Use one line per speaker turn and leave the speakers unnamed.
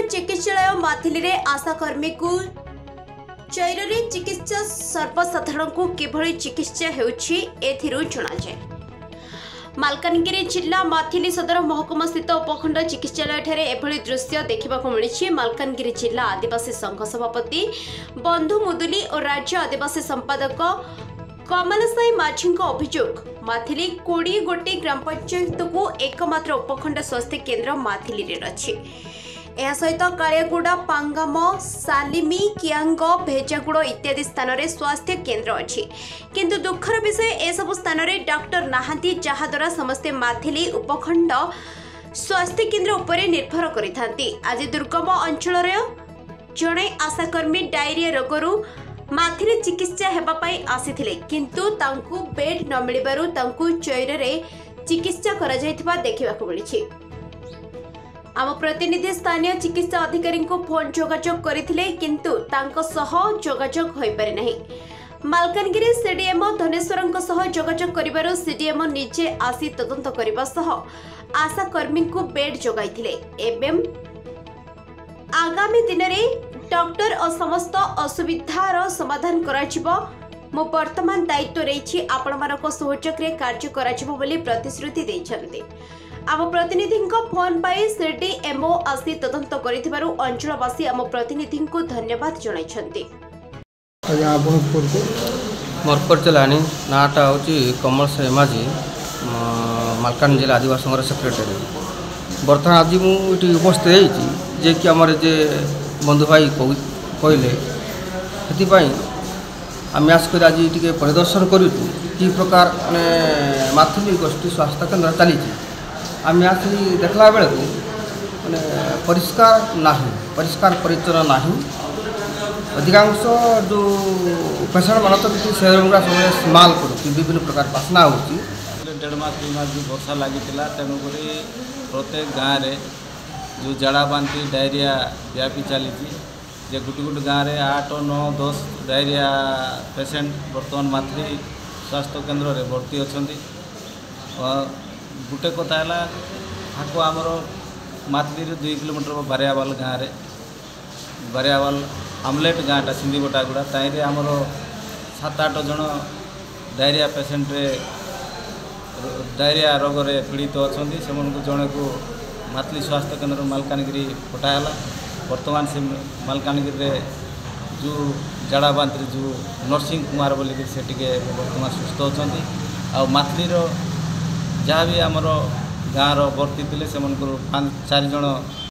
चिकित्सालय माथिली आशाकर्मी को चैरे चिकित्सा सर्वसाधारण को किभली चिकित्सा होउछि एथिरु जणाजाए। मालकानगिरी जिला माथिली सदर महकुमा स्थित उपखंड चिकित्सालय ठारे एभली दृश्य देखा मिली। मालकानगिरी जिला आदिवासी संघ सभापति बंधु मुदुली और राज्य आदिवासी संपादक कमल साई माझी अभियोग माथिली 20 गोटी ग्राम पंचायत को एकमात्र उपखंड स्वास्थ्य केन्द्र माथिली रही। यह सहित कालियागुड़ा, पांगाम, सालिमी, कियांग, भेजागुड़ इत्यादि स्थान में स्वास्थ्य केन्द्र अच्छी, किंतु दुखर विषय ए सब स्थान में डॉक्टर नहांती, जहाद्वारा समस्ते माथिली उपखंड स्वास्थ्य केन्द्र उपरे निर्भर करिथांती। आज दुर्गम अंचल जड़े आशाकर्मी डायरिया रोगरू माथिली चिकित्सा हेबापाई आसीथिले, किंतु तांकु बेड न मिलिबारु तांकु चैरे चिकित्सा करा जायथिबा देखिबाकु मिलिछि। आम प्रतिनिधि स्थानीय चिकित्सा अधिकारी को फोन जोगाजोग करथिले, किंतु तांको सह जोगाजोग होई पारि नाही। मालकानगिरी सीडीएमओ धनेश्वरंको सह जोगाजोग करिबारु सीडीएमओ निजे आसी तदंत करिबा सह आशाकर्मी को बेड जोगाइथिले। एवं आगामी दिन में डॉक्टर और समस्त असुविधार समाधान कराजिबो। मो वर्तमान दायित्व रही आपण मानक सहयोग रे कार्य कराजिबो बोली प्रतिश्रुति दैछन्ते। आम प्रतिनिधि फोन पाई सीडीएमओ आसी तदंत करिथिबारु अंचलवासी आम प्रतिनिधि को धन्यवाद जणाइछन्ते।
मोर परिचलानी नाटा होची कमल साई माझी, मालकानगिरी जिला आदिवासी संघर सेक्रेटरी। बर्तमान आज मुझे उपस्थित होती जे कि आम जे बंधु भाई कहले से आम आसिक आज टी परिदर्शन करूँ कि प्रकार माने माथिली गोष्ठी स्वास्थ्य केन्द्र चली। आम आसी देखला बेलू माने परिष्कार नहीं, परिष्कार परिच्छन्न नहीं। अधिकांश जो पेसेंट मान तो से समय स्मेल कर विभिन्न प्रकार बासना हो।
1.5 मास 2 मास भी वर्षा लगी तेणुक प्रत्येक गाँव में जो जड़ा बांति डायरिया व्यापी चली जे गुटी गुटी गाँव में 8, 9, 10 डायरिया पेसेंट बर्तमान माथिली स्वास्थ्य केन्द्र में भर्ती अच्छा। गोटे कथा है आमर माथिली 2 किलोमीटर बारियावाल गाँव में बारियावाल आमलेट गाँटा सिंधीबटागुड़ा ताईरे आमर 7-8 जन डायरिया पेसेंट डायरिया रोग रे पीड़ित अच्छा। से जड़े को माथिली स्वास्थ्य केन्द्र मालकानगिरी पठाला। वर्तमान से मालकानगिरी जो जड़ा बांति जो नरसिंह कुमार बोलिक से वर्तमान सुस्थ अच्छा। माथिली जहाँ भी आमर गाँव भर्ती थे से 5-4 जन